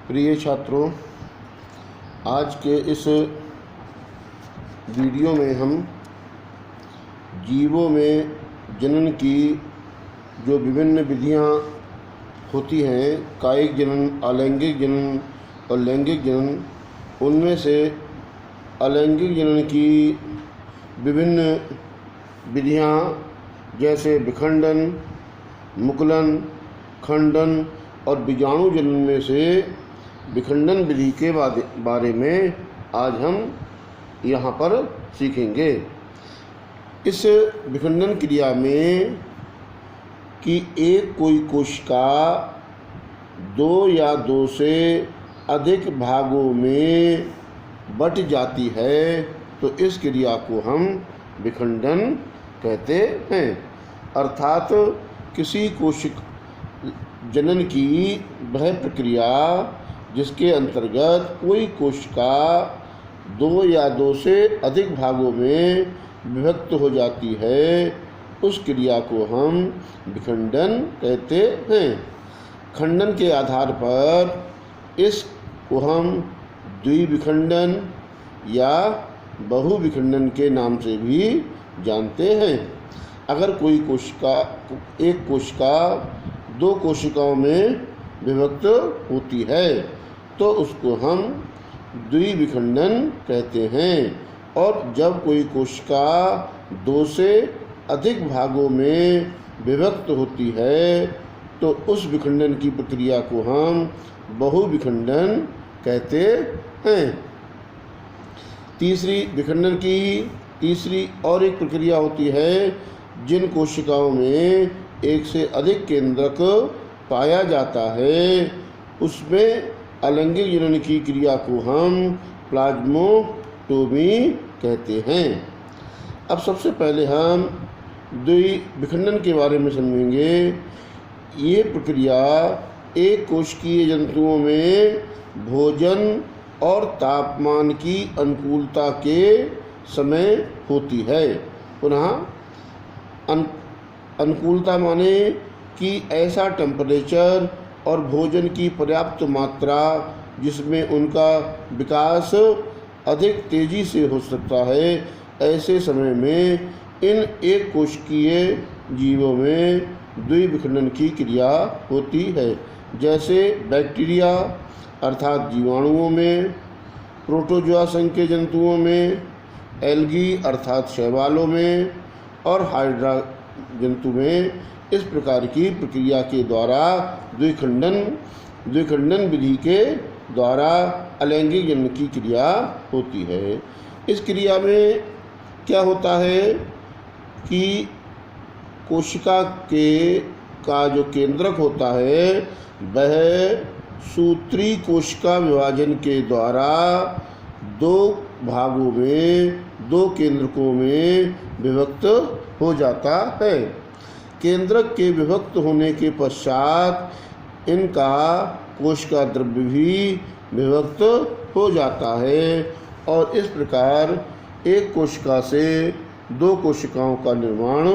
प्रिय छात्रों, आज के इस वीडियो में हम जीवों में जनन की जो विभिन्न विधियां होती हैं, कायिक जनन, अलैंगिक जनन और लैंगिक जनन, उनमें से अलैंगिक जनन की विभिन्न विधियां जैसे विखंडन, मुकुलन, खंडन और बीजाणु जनन में से विखंडन विधि के बारे में आज हम यहाँ पर सीखेंगे। इस विखंडन क्रिया में कि एक कोई कोशिका दो या दो से अधिक भागों में बट जाती है, तो इस क्रिया को हम विखंडन कहते हैं। अर्थात किसी कोशिका जनन की वह प्रक्रिया जिसके अंतर्गत कोई कोशिका दो या दो से अधिक भागों में विभक्त हो जाती है, उस क्रिया को हम विखंडन कहते हैं। खंडन के आधार पर इसको हम द्विविखंडन या बहुविखंडन के नाम से भी जानते हैं। अगर कोई एक कोशिका दो कोशिकाओं में विभक्त होती है तो उसको हम द्विविखंडन कहते हैं, और जब कोई कोशिका दो से अधिक भागों में विभक्त होती है तो उस विखंडन की प्रक्रिया को हम बहुविखंडन कहते हैं। विखंडन की तीसरी और एक प्रक्रिया होती है जिन कोशिकाओं में एक से अधिक केंद्रक पाया जाता है, उसमें अलैंगिक जनन की क्रिया को हम प्लाज्मोटोमी कहते हैं। अब सबसे पहले हम द्विविखंडन के बारे में समझेंगे। ये प्रक्रिया एक कोशिकीय जंतुओं में भोजन और तापमान की अनुकूलता के समय होती है। पुनः अनुकूलता माने कि ऐसा टेम्परेचर और भोजन की पर्याप्त मात्रा जिसमें उनका विकास अधिक तेज़ी से हो सकता है, ऐसे समय में इन एक कोशिकीय जीवों में द्विविखंडन की क्रिया होती है। जैसे बैक्टीरिया अर्थात जीवाणुओं में, प्रोटोजोआ संघ के जंतुओं में, एल्गी अर्थात शैवालों में और हाइड्रा जंतु में इस प्रकार की प्रक्रिया के द्वारा द्विखंडन विधि के द्वारा अलैंगिक जनन की क्रिया होती है। इस क्रिया में क्या होता है कि कोशिका का जो केंद्रक होता है वह सूत्री कोशिका विभाजन के द्वारा दो भागों में, दो केंद्रकों में विभक्त हो जाता है। केंद्रक के विभक्त होने के पश्चात इनका कोशिका द्रव्य भी विभक्त हो जाता है, और इस प्रकार एक कोशिका से दो कोशिकाओं का निर्माण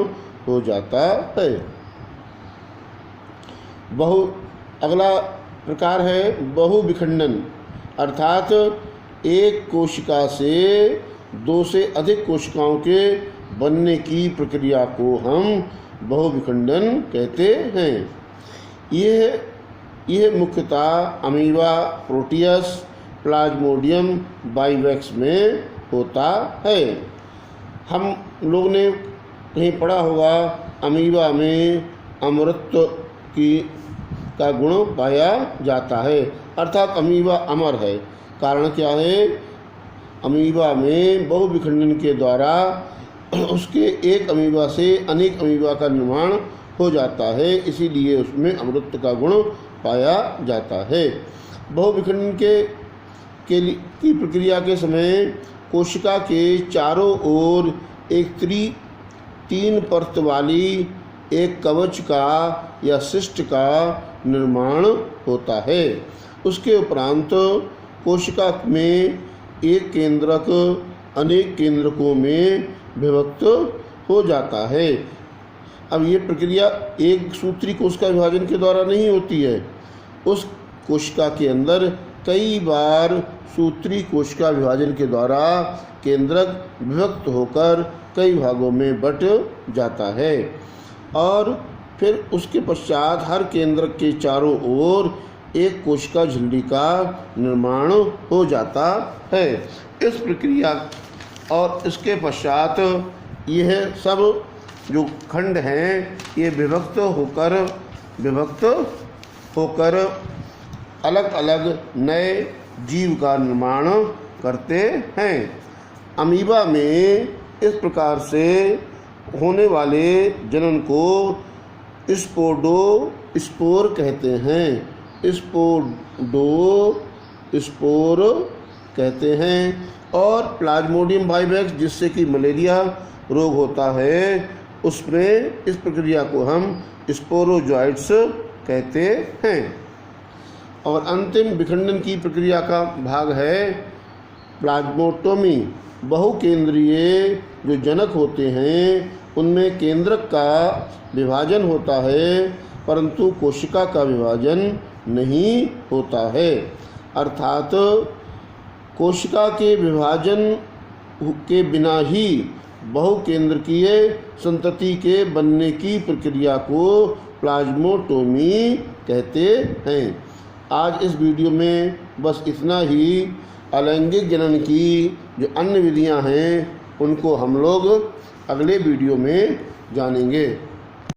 हो जाता है। अगला प्रकार है बहुविखंडन, अर्थात एक कोशिका से दो से अधिक कोशिकाओं के बनने की प्रक्रिया को हम बहुविखंडन कहते हैं। यह मुख्यतः अमीबा, प्रोटियस, प्लाज्मोडियम बाइवैक्स में होता है। हम लोग ने कहीं पढ़ा होगा अमीबा में अमरत्व का गुण पाया जाता है, अर्थात अमीबा अमर है। कारण क्या है? अमीबा में बहुविखंडन के द्वारा उसके एक अमीबा से अनेक अमीबा का निर्माण हो जाता है, इसीलिए उसमें अमृत का गुण पाया जाता है। बहुविखंडन की प्रक्रिया के समय कोशिका के चारों ओर एक तीन परत वाली एक कवच का या सिस्ट का निर्माण होता है। उसके उपरांत कोशिका में एक केंद्रक अनेक केंद्रकों में विभक्त हो जाता है। अब ये प्रक्रिया एक सूत्री कोशिका विभाजन के द्वारा नहीं होती है, उस कोशिका के अंदर कई बार सूत्री कोशिका विभाजन के द्वारा केंद्रक विभक्त होकर कई भागों में बट जाता है और फिर उसके पश्चात हर केंद्रक के चारों ओर एक कोशिका झिल्ली का निर्माण हो जाता है। इस प्रक्रिया और इसके पश्चात यह सब जो खंड हैं ये विभक्त होकर अलग अलग नए जीव का निर्माण करते हैं। अमीबा में इस प्रकार से होने वाले जनन को स्पोर कहते हैं। स्पोर कहते हैं और प्लाज्मोडियम वाइवेक्स जिससे कि मलेरिया रोग होता है उसमें इस प्रक्रिया को हम स्पोरोजोइट्स कहते हैं। और अंतिम विखंडन की प्रक्रिया का भाग है प्लाज्मोटोमी। बहुकेंद्रीय जो जनक होते हैं उनमें केंद्रक का विभाजन होता है परंतु कोशिका का विभाजन नहीं होता है, अर्थात कोशिका के विभाजन के बिना ही बहुकेंद्रकीय संतति के बनने की प्रक्रिया को प्लाज्मोटोमी कहते हैं। आज इस वीडियो में बस इतना ही। अलैंगिक जनन की जो अन्य विधियां हैं उनको हम लोग अगले वीडियो में जानेंगे।